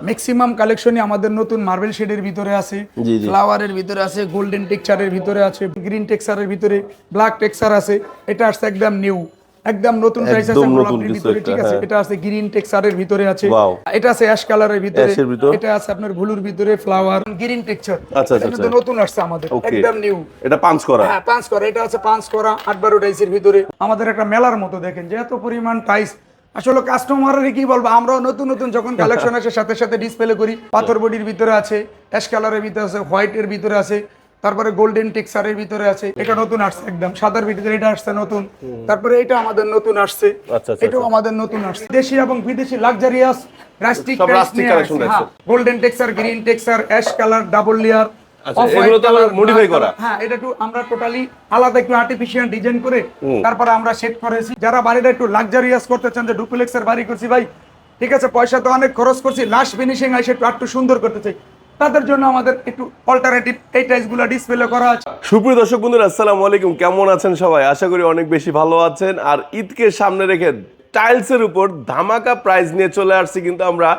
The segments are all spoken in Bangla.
ম্যাক্সিমাম কালেকশনই আমাদের নতুন মার্বেল শেডের ভিতরে আছে, ফ্লাওয়ারের ভিতরে আছে, গোল্ডেন টেক্সচারের ভিতরে আছে, গ্রিন টেক্সচারের ভিতরে ব্ল্যাক টেক্সচার আছে। এটা আসছে একদম নিউ, একদম নতুন প্রাইস আছে গোলাপের ভিতরে, ঠিক আছে। এটা আছে গ্রিন টেক্সচারের ভিতরে আছে, এটা আছে অ্যাশ কালারের ভিতরে, এটা আছে আপনার ব্লুর ভিতরে ফ্লাওয়ার গ্রিন টেক্সচার। এটা কিন্তু নতুন আসছে আমাদের, একদম নিউ। এটা পাঁচ করা, হ্যাঁ পাঁচ করা। এটা আছে পাঁচ করা 8-12 টাইসের ভিতরে। আমাদের একটা মেলার মতো দেখেন যে এত পরিমাণ টাইস। আসলে কাস্টমারের কি বলবো, আমরাও নতুন নতুন যখন কালেকশন আসে সাথে সাথে ডিসপ্লে করি। পাথর বডির ভিতরে আছে, অ্যাশ কালারের ভিতরে আছে, হোয়াইটের ভিতরে আছে, তারপরে গোল্ডেন টেক্সচারের ভিতরে আছে। এটা নতুন আসছে একদম সাদার ভিতরে, এটা আসছে নতুন। তারপরে এটা আমাদের নতুন আসছে, এটাও আমাদের নতুন আসছে। দেশি এবং বিদেশি লাক্সারিয়াস রাস্টিক কালেকশন আছে। Golden texture, green texture, ash colour, double layer. এগুলো তো মডিফাই করা। হ্যাঁ, এটা একটু আমরা টোটালি আলাদা একটু আর্টিফিশিয়াল ডিজাইন করে তারপরে আমরা সেট করেছি। যারা বাড়িটা একটু লাক্সারিয়াস করতে চান, যে ডুপ্লেক্সের বাড়ি করছি ভাই, ঠিক আছে, পয়সা তো অনেক খরচ করছি, লাস্ট ফিনিশিং এসে একটু সুন্দর করতে চাই, তাদের জন্য আমাদের একটু অল্টারনেটিভ এই টাইলসগুলো ডিসপ্লে করা আছে। সুপ্রিয় দর্শক বন্ধুরা, আসসালামু আলাইকুম। কেমন আছেন সবাই? আশা করি অনেক বেশি ভালো আছেন। আর ঈদকে সামনে রেখে টাইলসের উপর ধামাকা প্রাইস নিয়ে চলে আসছি কিন্তু আমরা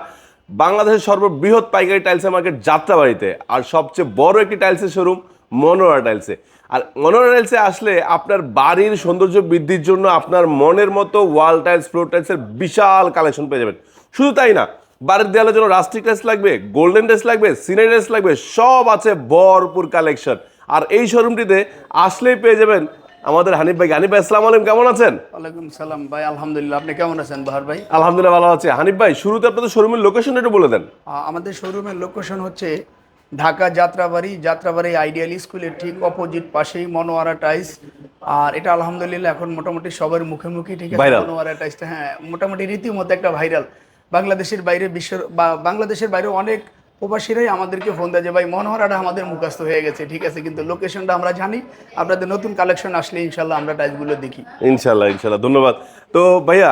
বাংলাদেশের সর্ববৃহৎ পাইকারি টাইলসের মার্কেট যাত্রাবাড়িতে, আর সবচেয়ে বড় একটি টাইলসের শোরুম মনোয়ারা টাইলসে। আর মনোয়ারা টাইলসে আসলে আপনার বাড়ির সৌন্দর্য বৃদ্ধির জন্য আপনার মনের মতো ওয়াল টাইলস, ফ্লোর টাইলসের বিশাল কালেকশন পেয়ে যাবেন। শুধু তাই না, বাড়ির দেওয়ালের জন্য রাস্টিক টাইলস লাগবে, গোল্ডেন টাইলস লাগবে, সিনারি টাইলস লাগবে, সব আছে ভরপুর কালেকশন। আর এই শোরুমটিতে আসলেই পেয়ে যাবেন আমাদের হানিফ ভাই। হানিফ ভাই আসসালামু আলাইকুম, কেমন আছেন? ওয়ালাইকুম সালাম ভাই, আলহামদুলিল্লাহ। আপনি কেমন আছেন বাহার ভাই? আলহামদুলিল্লাহ ভালো আছে। হানিফ ভাই, শুরুতে আপনাদের শোরুমের লোকেশন একটু বলে দেন। আমাদের শোরুমের লোকেশন হচ্ছে ঢাকা যাত্রাবাড়ি আইডিয়াল স্কুলের ঠিক অপোজিট পাশেই মনোয়ারা টাইলস। আর এটা আলহামদুলিল্লাহ এখন মোটামুটি সবার মুখে মুখে, ঠিক আছে, মনোয়ারা টাইলসটা হ্যাঁ মোটামুটি রীতিমতো একটা ভাইরাল। বাংলাদেশের বাইরে বাংলাদেশের বাইরে অনেক প্রবাসীরাই আমাদেরকে ফোন দেয় যে ভাই মনোহরাটা আমাদের মুখস্থ হয়ে গেছে, ঠিক আছে, কিন্তু লোকেশনটা আমরা জানি। আপনাদের নতুন কালেকশন আসলে ইনশাল্লাহ আমরা টাইলসগুলো দেখি। ইনশাল্লাহ ধন্যবাদ। তো ভাইয়া,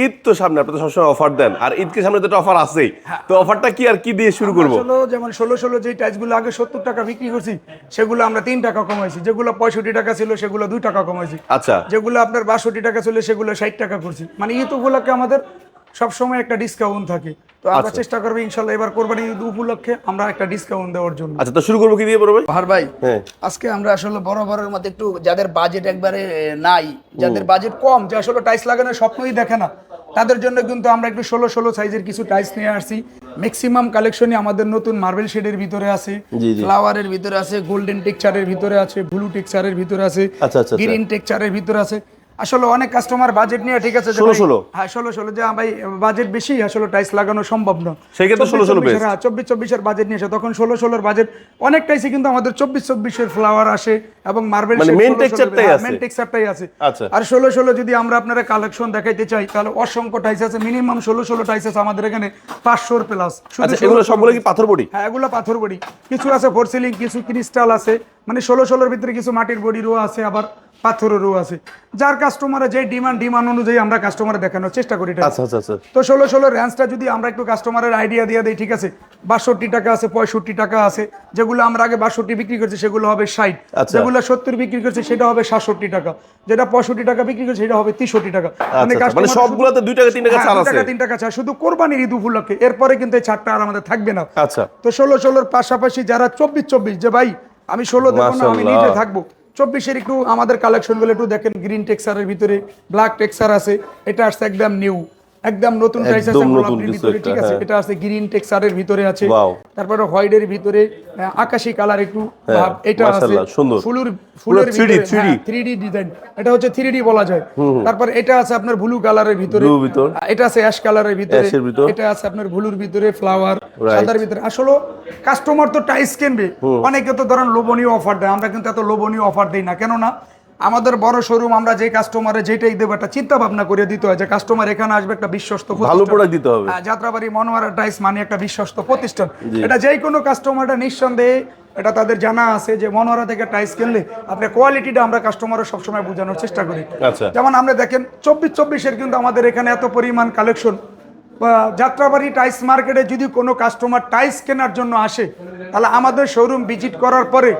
ঈদ তো সামনে, আপনারা সবসময় অফার দেন, আর ঈদকে সামনে তো অফার আছেই। তো অফারটা কি আর কি দিয়ে শুরু করব? যেমন 16 যে টাইলসগুলো আগে 70 টাকা বিক্রি করছি, সেগুলো আমরা 3 টাকা কমাইছি। যেগুলো 65 টাকা ছিল সেগুলো 2 টাকা কমাইছি। আচ্ছা, যেগুলো আপনার 62 টাকা ছিল সেগুলো 60 টাকা করছি। মানে ঈদ উপলক্ষে আমাদের সবসময় একটা ডিসকাউন্ট থাকে, তো আমরা চেষ্টা করবো ইনশাল্লাহ এবার কোরবানি ঈদ উপলক্ষে আমরা একটা ডিসকাউন্ট দেওয়ার জন্য। আচ্ছা, তো শুরু করবো কি দিয়ে ভাই? ভার ভাই, আজকে আমরা আসলে বরাবরের মধ্যে একটু যাদের বাজেট একবারে নাই, যাদের বাজেট কম, যে আসলে টাইলস লাগানোর স্বপ্নই দেখে না, তাদের জন্য কিন্তু আমরা একটু 16 সাইজের কিছু টাইলস নিয়ে আসছি। ম্যাক্সিমাম কালেকশনই আমাদের নতুন মার্বেল শেডের ভিতরে আছে, ফ্লাওয়ারের ভিতরে আছে, গোল্ডেন টেক্সচারের ভিতরে আছে, ব্লু টেক্সচারের ভিতরে আছে, গ্রিন টেক্সচারের ভিতরে আছে। আসলে অনেক কাস্টমার বাজেট নিয়ে, ঠিক আছে, 16 হ্যাঁ 16 যে ভাই বাজেট বেশি, আসলে টাইলস লাগানো সম্ভব না, সেই ক্ষেত্রে 16 বেশ। হ্যাঁ 24 এর বাজেট নিয়ে আসে, তখন 16 বাজেট অনেক টাইসই কিন্তু আমাদের 24 এর ফ্লাওয়ার আসে এবং মার্বেল মানে মেইন টেক্সচারটাই আছে। আর 16 যদি আমরা আপনারা কালেকশন দেখাইতে চাই তাহলে অসংখ্য টাইস আছে, মিনিমাম 16 টাইস আছে আমাদের এখানে 500 প্লাস। আচ্ছা, এগুলো সবগুলো কি পাথর বডি? হ্যাঁ, এগুলো পাথর বডি, কিছু আছে ফোরসিলিং, কিছু ক্রিস্টাল আছে, মানে 16 ভিতরে কিছু মাটির বডিরও আছে, আবার পাথরেরও আছে। যার কাস্টমারের যে ডিমান্ড অনুযায়ী আমরা কাস্টমারে দেখানোর চেষ্টা করি। আচ্ছা আচ্ছা আচ্ছা। তো 16 রেঞ্জটা যদি আমরা একটু কাস্টমারের আইডিয়া দিয়ে দিই, ঠিক আছে, 62 টাকা আছে, 65 টাকা আছে। যেগুলো আমরা আগে 62 বিক্রি করছি সেগুলো হবে 60, যেগুলো 70 বিক্রি করছি সেটা হবে 67 টাকা, যেটা 65 টাকা বিক্রি করছি সেটা হবে 63 টাকা। মানে সবগুলোতে 2 টাকা 3 টাকা ছাড় আছে, 3 টাকা ছাড়, শুধু কোরবানির ঈদ উপলক্ষে। এরপরে কিন্তু এই ছাড়টা আর আমাদের থাকবে না। আচ্ছা, তো 16 পাশাপাশি যারা 24 যে ভাই আমি 16 দেবো না, আমি নিজে থাকবো, 24 একটু আমাদের কালেকশনগুলো একটু দেখেন। গ্রিন টেক্সচারের ভিতরে ব্ল্যাক টেক্সচার আছে, এটা আসছে একদম নিউ, একদম নতুন টাইস আছে গোলাপের ভিতরে, ঠিক আছে। এটা আছে গ্রিন টেক্সচারের ভিতরে আছে, তারপরে হোয়াইটের ভিতরে আকাশী কালার একটু ভাব, এটা আছে ফুলের ভিতরে 3D ডিজাইন, এটা হচ্ছে 3D বলা যায়। তারপর এটা আছে আপনার ব্লু কালারের ভিতরে, এটা আছে অ্যাশ কালারের ভিতরে, এটা আছে আপনার ব্লুর ভিতরে ফ্লাওয়ার, সাদার ভিতরে। আসলে কাস্টমার তো টাইস কিনবে, অনেকে তো ধরেন লোভনীয় অফার দেয়, আমরা কিন্তু এত লোভনীয় অফার দেই না। কেননা আমাদের বড় শোরুম, আমরা যে কাস্টমারে যেটাই দেবো একটা চিন্তা ভাবনা করে দিতে হয় যে কাস্টমার এখানে আসবে একটা বিশ্বস্ত ভালো প্রোডাক্ট দিতে হবে। যাত্রাবাড়ি মনোয়ারা টাইলস মানে একটা বিশ্বস্ত প্রতিষ্ঠান। এটা যেই কোনো কাস্টমারটা নিঃসন্দেহে এটা তাদের জানা আছে যে মনোয়ারা থেকে টাইলস কিনলে আপনার কোয়ালিটিটা আমরা কাস্টমারের সবসময় বোঝানোর চেষ্টা করি। যেমন আমরা দেখেন 24 এর কিন্তু আমাদের এখানে এত পরিমাণ কালেকশন। যাত্রাবাড়ি টাইলস মার্কেটে যদি কোনো কাস্টমার টাইলস কেনার জন্য আসে, তাহলে আমাদের শোরুম ভিজিট করার পরে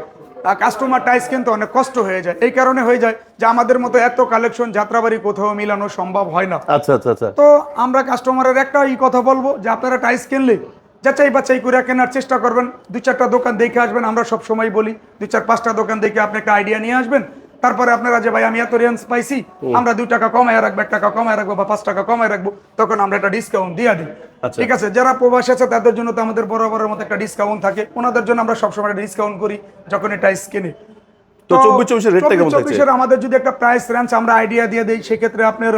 কাস্টমার টাইলস কিন্তু অনেক কষ্ট হয়ে যায়। এই কারণে হয়ে যায় যে আমাদের মতো এত কালেকশন যাত্রাবাড়ি কোথাও মিলানো সম্ভব হয় না। আচ্ছা আচ্ছা আচ্ছা। তো আমরা কাস্টমারের একটা কথা বলবো যে আপনারা টাইলস কিনলে যাচাই বাছাই করে কেনার চেষ্টা করবেন। 2-4টা দোকান দেখে আসবেন, আমরা সব সময় বলি 2-4-5টা দোকান দেখে আপনি একটা আইডিয়া নিয়ে আসবেন। তারপরে আপনারা যে ভাই আমি এত রেঞ্জ পাইছি, আমরা 2 টাকা কমায় রাখবো, 1 টাকা কমায় রাখবো বা 5 টাকা কমায় রাখবো, তখন আমরা একটা ডিসকাউন্ট দিয়ে দিই। আচ্ছা। ঠিক আছে, যারা প্রবাসী আছে তাদের জন্য তো আমাদের বরাবরের মতো একটা ডিসকাউন্ট থাকে, ওনাদের জন্য আমরা সবসময় ডিসকাউন্ট করি যখন এটা কিনে। তো 24-24 রেটটা কেমন থাকছে? 24-24 আমাদের যদি একটা প্রাইস রেঞ্জ আমরা আইডিয়া দিয়ে দেই, সেক্ষেত্রে আপনার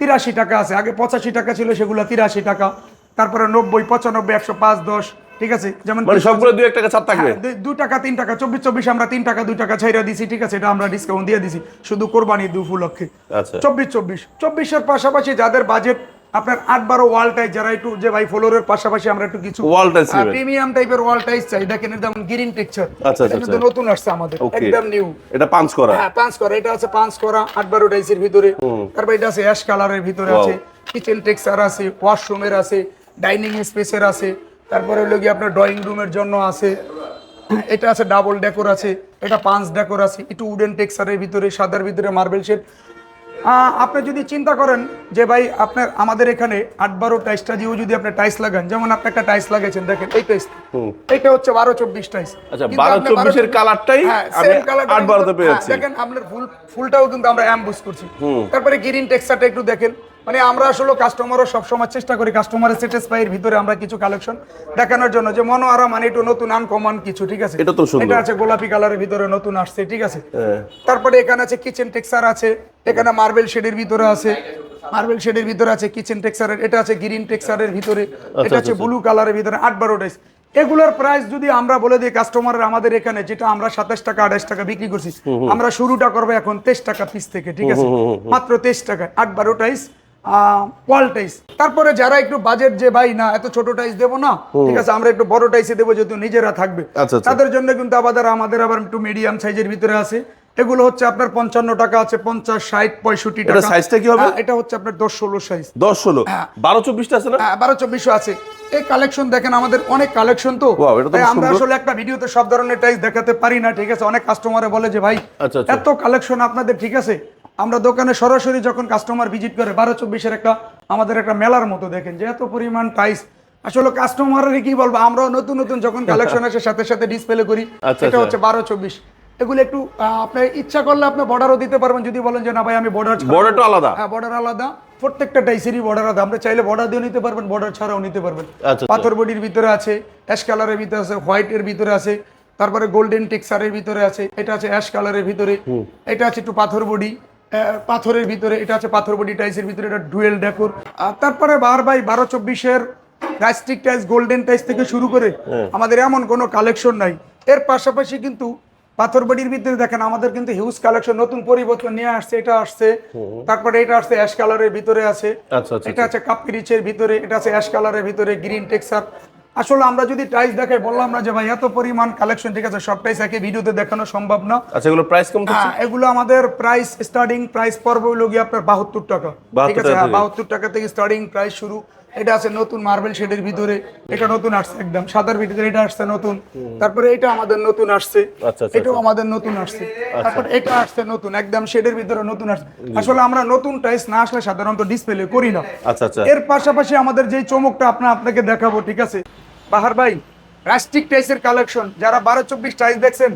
83 টাকা আছে, আগে 85 টাকা ছিল, সেগুলো 83 টাকা, তারপরে 90, 95, 105, 10। ঠিক আছে, যেমন মানে সবগুলো 2-1 টাকা ছাড় থাকবে। 2 টাকা 3 টাকা 24-24 আমরা 3 টাকা 2 টাকা ছাইরা দিছি। ঠিক আছে, এটা আমরা ডিসকাউন্ট দিয়ে দিছি শুধু কোরবানি ঈদ উপলক্ষে। আচ্ছা। 24-24 পাশাপাশি যাদের বাজেট আপনার 8-12 ওয়াল টাইস, যারা একটু যে ভাই ফ্লোরের পাশাপাশি আমরা একটু কিছু ওয়াল টাইস নেবেন, প্রিমিয়াম টাইপের ওয়াল টাইস চাই, দেখেন এটা গ্রিন টেক্সচার। আচ্ছা আচ্ছা, এটা নতুন আসছে আমাদের, একদম নিউ। এটা পাঁচ করা? হ্যাঁ, 5 করা। এটা আছে 5 করা 8-12 টাইসের ভিতরে। তারপর এটা আছে অ্যাশ কালারের ভিতরে আছে, কিচেন টেক্সচার আছে, ওয়াশরুমের আছে, ডাইনিং স্পেসের আছে, তারপরে হলো কি আপনার ড্রয়িং রুমের জন্য আছে। এটা আছে ডাবল ডেকোর আছে, এটা 5 ডেকোর আছে, একটু উডেন টেক্সচারের ভিতরে, সাদার ভিতরে মার্বেল শেড। আপনি যদি চিন্তা করেন যে ভাই আপনার আমাদের এখানে 8-12 টাইসটা দিয়েও যদি আপনি টাইস লাগান, যেমন আপনি একটা টাইস লাগাইছেন, দেখেন এই টাইস, এটা হচ্ছে 12-24 টাইস। আচ্ছা, 12-24 এর কালারটাই আমি 8-12 তে পেয়েছি। দেখেন আপনার ফুলটাও কিন্তু আমরা অ্যাম্বুস করছি। তারপরে গ্রিন টেক্সচারটা একটু দেখেন, মানে আমরা আসলে কাস্টমারও সবসময় চেষ্টা করি কাস্টমারের স্যাটিসফাইয়ের ভিতরে আমরা কিছু কালেকশন দেখানোর জন্য, যে মনোয়ারা মানে একটু নতুন আনকমন কিছু। ঠিক আছে, এটা তো সুন্দর। এটা আছে গোলাপি কালারের ভিতরে নতুন আসছে। ঠিক আছে, তারপরে এখানে আছে কিচেন টেক্সচার আছে, এখানে মার্বেল শেডের ভিতরে আছে, মার্বেল শেডের ভিতরে আছে কিচেন টেক্সচারের, এটা আছে গ্রিন টেক্সচারের ভিতরে, এটা আছে ব্লু কালারের ভিতরে। 8-12 টাইস এগুলোর প্রাইস যদি আমরা বলে দিই কাস্টমারের, আমাদের এখানে যেটা আমরা 27 টাকা 28 টাকা বিক্রি করছি, আমরা শুরুটা করবো এখন 23 টাকা পিস থেকে। ঠিক আছে, মাত্র 23 টাকায় 8-12 টাইস ওয়াল টাইস। তারপরে যারা একটু বাজেট যে ভাই না এত ছোট টাইস দেবো না, ঠিক আছে আমরা একটু বড় টাইসে দেবো যেহেতু নিজেরা থাকবে, তাদের জন্য কিন্তু আমাদের আবার একটু মিডিয়াম সাইজের ভিতরে আছে। এগুলো হচ্ছে আপনার 55 টাকা আছে, 50, 60, 65 টাকা। এটা সাইজটা কি হবে? এটা হচ্ছে আপনার 10-16 সাইজ। 10-16 12-24 আছে না? হ্যাঁ, 12-24 আছে। এই কালেকশন দেখেন, আমাদের অনেক কালেকশন তো, তাই আমরা আসলে একটা ভিডিওতে সব ধরনের টাইস দেখাতে পারি না। ঠিক আছে, অনেক কাস্টমারে বলে যে ভাই এত কালেকশন আপনাদের। ঠিক আছে, আমরা দোকানে সরাসরি যখন কাস্টমার ভিজিট করে 12-24 একটা আমাদের একটা মেলার মতো, দেখেন যে এত পরিমাণ টাইস। আসলে কাস্টমারের কি বলবো, আমরাও নতুন নতুন যখন কালেকশন আসে সাথে সাথে ডিসপ্লে করি। এটা হচ্ছে 12-24। এগুলো একটু আপনি ইচ্ছা করলে আপনি বর্ডারও দিতে পারবেন, যদি বলেন যে না ভাই আমি বর্ডারটা আলাদা। হ্যাঁ, বর্ডার আলাদা, প্রত্যেকটা টাইসেরই বর্ডার আলাদা। আমরা চাইলে বর্ডার দিয়ে নিতে পারবেন, বর্ডার ছাড়াও নিতে পারবেন। পাথর বডির ভিতরে আছে, অ্যাশ কালারের ভিতরে আছে, হোয়াইটের ভিতরে আছে, তারপরে গোল্ডেন টেক্সচারের ভিতরে আছে, এটা আছে অ্যাশ কালারের ভিতরে, এটা আছে একটু পাথর বডি পাথরের ভিতরে, এটা আছে পাথর বডি টাইসের ভিতরে, এটা ডুয়েল ডেকোর। তারপরে ভাই 12-24 রাস্টিক টাইস, গোল্ডেন টাইস থেকে শুরু করে আমাদের এমন কোনো কালেকশন নাই। এর পাশাপাশি কিন্তু পাথর বডির ভিতরে দেখেন আমাদের কিন্তু হিউজ কালেকশন, নতুন পরিবর্তন নিয়ে আসছে। এটা আসছে, তারপরে এটা আসছে অ্যাশ কালারের ভিতরে আছে, এটা আছে কাপি রিচের ভিতরে, এটা আছে অ্যাশ কালারের ভিতরে গ্রিন টেক্সচার। আসলে আমরা যদি টাইস দেখাই, বললাম না যে ভাই এত পরিমাণ কালেকশন। ঠিক আছে, সব টাইস একে ভিডিওতে দেখানো সম্ভব না। আচ্ছা, এগুলো প্রাইস কম থাকছে? এগুলো আমাদের প্রাইস স্টার্টিং প্রাইস পড়বে হলো গিয়ে আপনার 72 টাকা। ঠিক আছে, 72 টাকা থেকে স্টার্টিং প্রাইস শুরু। এটা আছে নতুন মার্বেল শেডের ভিতরে, এটা নতুন আসছে, একদম সাদার ভিতরে এটা আসছে নতুন। তারপরে এটা আমাদের নতুন আসছে, এটাও আমাদের নতুন আসছে। তারপর এটা আসছে নতুন, একদম শেডের ভিতরে নতুন আসছে। আসলে আমরা নতুন টাইস না আসলে সাধারণত ডিসপ্লে করি না। এর পাশাপাশি আমাদের যে চমকটা আপনাকে দেখাবো, ঠিক আছে বাহার ভাই, রাস্টিক টাইসের কালেকশন। যারা 12-24 টাইস দেখছেন,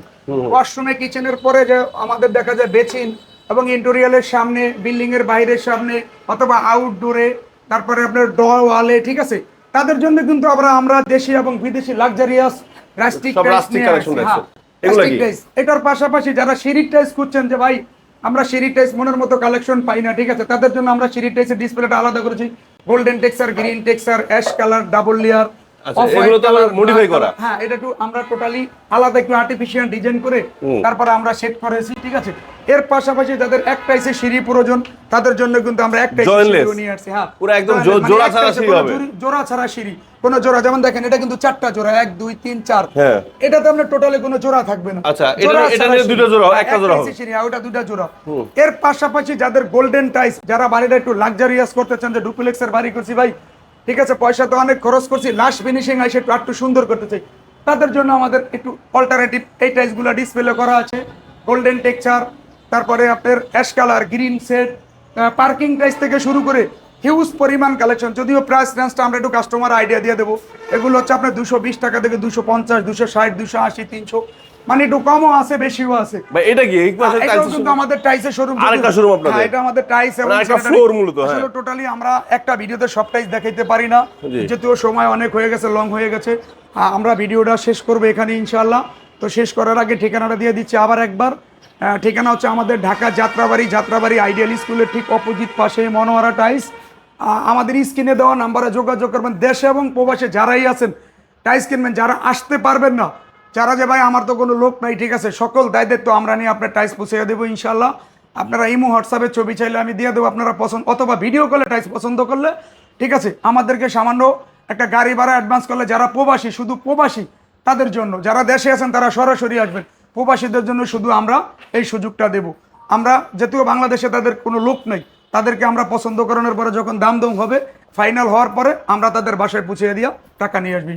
ওয়াশরুমে কিচেনের পরে যে আমাদের দেখা যায় বেসিন এবং ইন্টেরিয়রের সামনে, বিল্ডিং এর বাইরের সামনে অথবা আউটডোরে, তারপরে আপনার ডোর ওয়ালে, ঠিক আছে, তাদের জন্য কিন্তু আমরা দেশি এবং বিদেশি লাক্সারিয়াস রাস্টিক টাইস। এটার পাশাপাশি যারা সিঁড়ির টাইস খুঁজছেন যে ভাই আমরা সিঁড়ির টাইস মনের মতো কালেকশন পাই না, ঠিক আছে, তাদের জন্য আমরা সিঁড়ির টাইসের ডিসপ্লেটা আলাদা করেছি। Golden texture, green texture, ash colour, double layer, হ্যাঁ, এটা একটু আমরা টোটালি আলাদা একটু আর্টিফিশিয়াল ডিজাইন করে তারপরে আমরা সেট করেছি। ঠিক আছে, এর পাশাপাশি যাদের এক টাইসে সিঁড়ি প্রয়োজন, তাদের জন্য কিন্তু আমরা এক টাইসে সিঁড়ি নিয়ে আসছি। হ্যাঁ, পুরো একদম জোড়া ছাড়া সিঁড়ি হবে, জোড়া ছাড়া সিঁড়ি, কোনো জোড়া। যেমন দেখেন এটা কিন্তু 4টা জোড়া, 1, 2, 3, 4। এটাতে আমরা টোটালি কোনো জোড়া থাকবে না। আচ্ছা, এটা নিয়ে দুটো জোড়া, একটা জোড়া হবে সিঁড়ি, ওটা দুটো জোড়া। এর পাশাপাশি যাদের গোল্ডেন টাইস, যারা বাড়িটা একটু লাক্সারিয়াস করতে চান, যে ডুপ্লেক্সের বাড়ি করছি ভাই, ঠিক আছে, পয়সা তো অনেক খরচ করছি, লাস্ট ফিনিশিং আইসে একটু সুন্দর করতে চাই, তাদের জন্য আমাদের একটু অল্টারনেটিভ এই টাইসগুলো ডিসপ্লে করা আছে। গোল্ডেন টেক্সচার, তারপরে আপনার ash colour, green set, parking ties থেকে শুরু করে হিউজ পরিমাণ কালেকশন, যদিও প্রাইস রেঞ্জটা আমরা একটু কাস্টমার আইডিয়া দিয়ে দেবো। এগুলো হচ্ছে আপনার 220 টাকা থেকে 250, 260, 280, 300, মানে একটু কমও আছে বেশিও আছে। ভাই এটা কি এই পাশে এটাও টাইলস কিন্তু আমাদের টাইসের শোরুম। আরেকটা showroom আপনাদের? এটা আমাদের টাইস এবং একটা ফ্লোর মূলত, হ্যাঁ। আসলে টোটালি আমরা একটা ভিডিওতে সব টাইস দেখাইতে পারি না, জি। যেহেতু সময় অনেক হয়ে গেছে, লং হয়ে গেছে। আমরা ভিডিওটা শেষ করব এখানে ইনশাআল্লাহ। তো শেষ করার আগে ঠিকানাটা দিয়ে দিচ্ছি আবার একবার। ঠিকানা হচ্ছে আমাদের ঢাকা যাত্রাবাড়ি আইডিয়াল স্কুলের ঠিক অপোজিট পাশে মনোয়ারা টাইস। আমাদের স্ক্রিনে দেওয়া নাম্বারে যোগাযোগ করবেন। দেশে এবং প্রবাসে যারাই আছেন টাইস কিনবেন, যারা আসতে পারবেন না, যারা যে ভাই আমার তো কোনো লোক নাই, ঠিক আছে, সকল দায়িত্ব আমরা নিয়ে আপনার টাইস পৌঁছে দেবো ইনশাল্লাহ। আপনারা ইমো হোয়াটসঅ্যাপে ছবি চাইলে আমি দিয়ে দেবো, আপনারা পছন্দ অথবা ভিডিও কলে টাইস পছন্দ করলে, ঠিক আছে, আমাদেরকে সামান্য একটা গাড়ি ভাড়া অ্যাডভান্স করলে, যারা প্রবাসী, শুধু প্রবাসী তাদের জন্য, যারা দেশে আছেন তারা সরাসরি আসবেন, প্রবাসীদের জন্য শুধু আমরা এই সুযোগটা দেব। আমরা যেহেতু বাংলাদেশে তাদের কোনো লোক নেই, তাদেরকে আমরা পছন্দ করানোর পরে যখন দাম হবে, ফাইনাল হওয়ার পরে আমরা তাদের বাসায় পৌঁছে দিয়ে টাকা নিয়ে আসবো।